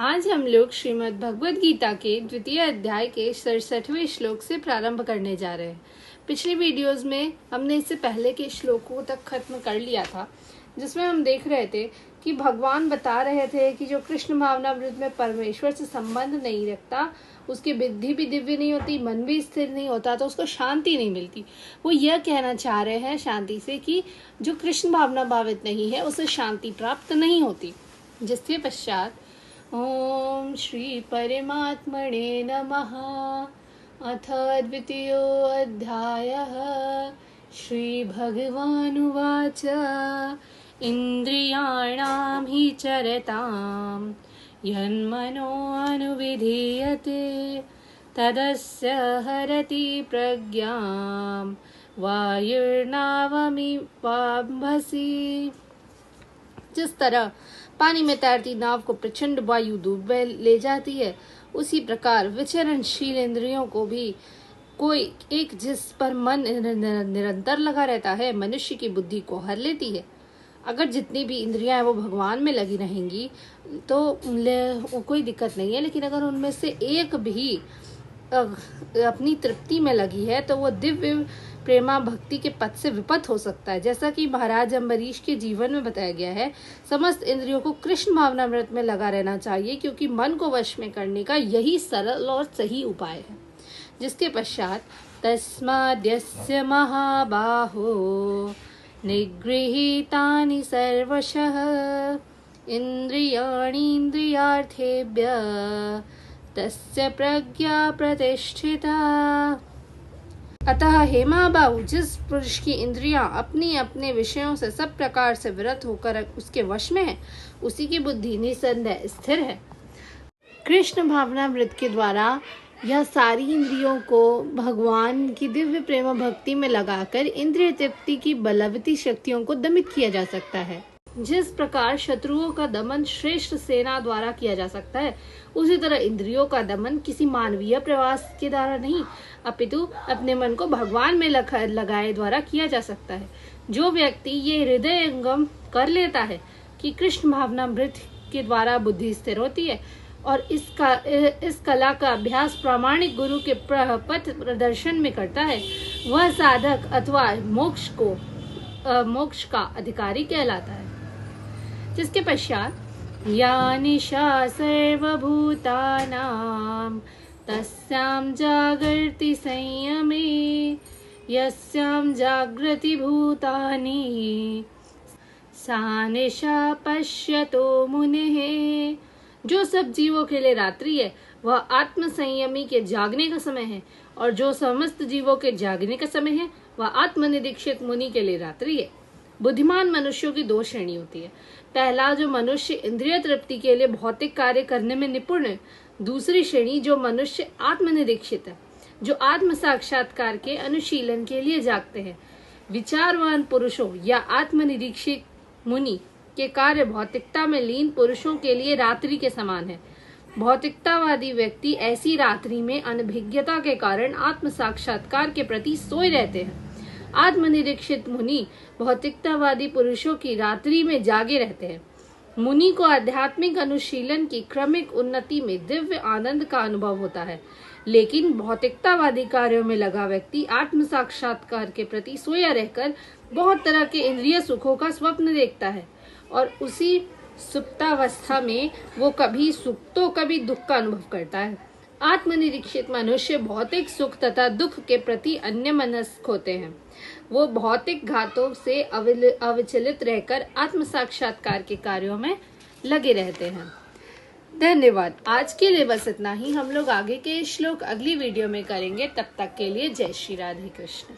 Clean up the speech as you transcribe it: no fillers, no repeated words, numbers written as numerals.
आज हम लोग श्रीमद् भगवद गीता के द्वितीय अध्याय के 67वें श्लोक से प्रारंभ करने जा रहे हैं। पिछले वीडियोस में हमने इससे पहले के श्लोकों तक खत्म कर लिया था, जिसमें हम देख रहे थे कि भगवान बता रहे थे कि जो कृष्ण भावनामृत में परमेश्वर से संबंध नहीं रखता, उसकी बुद्धि भी दिव्य नहीं होती, मन भी स्थिर नहीं होता, तो उसको शांति नहीं मिलती। वो यह कहना चाह रहे हैं शांति से कि जो कृष्ण भावना भावित नहीं है उसे शांति प्राप्त नहीं होती। जिसके पश्चात ओम श्री परमात्मने नमः। अथ द्वितीयोऽध्यायः। श्री भगवानुवाच इन्द्रियाणां हि चरतां यन्मनो अनुविधीयते तदस्य हरति प्रज्ञां वायुर्नावमिवाम्भसि। जिस तरह पानी में तैरती नाव को प्रचंड वायु डूबे ले जाती है, उसी प्रकार विचरणशील इंद्रियों को भी कोई एक जिस पर मन निरंतर लगा रहता है, मनुष्य की बुद्धि को हर लेती है। अगर जितनी भी इंद्रियां हैं वो भगवान में लगी रहेंगी तो कोई दिक्कत नहीं है, लेकिन अगर उनमें से एक भी अपनी तृप्ति में लगी है तो वो दिव्य प्रेमा भक्ति के पथ से विपथ हो सकता है। जैसा कि महाराज अम्बरीश के जीवन में बताया गया है, समस्त इंद्रियों को कृष्ण भावनामृत में लगा रहना चाहिए, क्योंकि मन को वश में करने का यही सरल और सही उपाय है। जिसके पश्चात तस्माद्यस्य महाबाहो निगृहीतानि सर्वशः इन्द्रियाणीन्द्रियार्थेभ्यः तस्य प्रज्ञा प्रतिष्ठिता। अतः हे महाबाहु, जिस पुरुष की इंद्रियां अपनी अपने विषयों से सब प्रकार से विरत होकर उसके वश में है, उसी की बुद्धि निसंदेह स्थिर है। कृष्ण भावनामृत के द्वारा यह सारी इंद्रियों को भगवान की दिव्य प्रेम भक्ति में लगाकर इंद्रिय तृप्ति की बलवती शक्तियों को दमित किया जा सकता है। जिस प्रकार शत्रुओं का दमन श्रेष्ठ सेना द्वारा किया जा सकता है, उसी तरह इंद्रियों का दमन किसी मानवीय प्रयास के द्वारा नहीं, अपितु अपने मन को भगवान में लगाए द्वारा किया जा सकता है। जो व्यक्ति ये हृदयंगम कर लेता है कि कृष्ण भावनामृत के द्वारा बुद्धि स्थिर होती है और इस कला का अभ्यास प्रामाणिक गुरु के पथ प्रदर्शन में करता है, वह साधक अथवा मोक्ष का अधिकारी कहलाता है। जिसके पश्चात या निशा सर्वभूतानां तस्यां जागर्ति संयमे यस्यां जागृति भूतानि सा निशा पश्यतो मुनेः। जो सब जीवों के लिए रात्रि है वह आत्म संयमी के जागने का समय है, और जो समस्त जीवों के जागने का समय है वह आत्मनिरीक्षित मुनि के लिए रात्रि है। बुद्धिमान मनुष्यों की दो श्रेणी होती है। पहला, जो मनुष्य इंद्रिय तृप्ति के लिए भौतिक कार्य करने में निपुण है। दूसरी श्रेणी, जो मनुष्य आत्मनिरीक्षित है, जो आत्म साक्षात्कार के अनुशीलन के लिए जागते हैं। विचारवान पुरुषों या आत्मनिरीक्षित मुनि के कार्य भौतिकता में लीन पुरुषों के लिए रात्रि के समान है। भौतिकतावादी व्यक्ति ऐसी रात्रि में अनभिज्ञता के कारण आत्म साक्षात्कार के प्रति सोए रहते हैं। आत्मनिरीक्षित मुनि भौतिकतावादी पुरुषों की रात्रि में जागे रहते हैं। मुनि को आध्यात्मिक अनुशीलन की क्रमिक उन्नति में दिव्य आनंद का अनुभव होता है, लेकिन भौतिकतावादी कार्यों में लगा व्यक्ति आत्म साक्षात्कार के प्रति सोया रहकर बहुत तरह के इंद्रिय सुखों का स्वप्न देखता है, और उसी सुप्तावस्था में वो कभी सुख तो कभी दुख का अनुभव करता है। आत्मनिरीक्षित मनुष्य भौतिक सुख तथा दुख के प्रति अन्यमनस्क होते हैं। वो भौतिक घातों से अविचलित रहकर आत्म साक्षात्कार के कार्यों में लगे रहते हैं। धन्यवाद। आज के लिए बस इतना ही। हम लोग आगे के श्लोक अगली वीडियो में करेंगे। तब तक के लिए जय श्री राधे कृष्ण।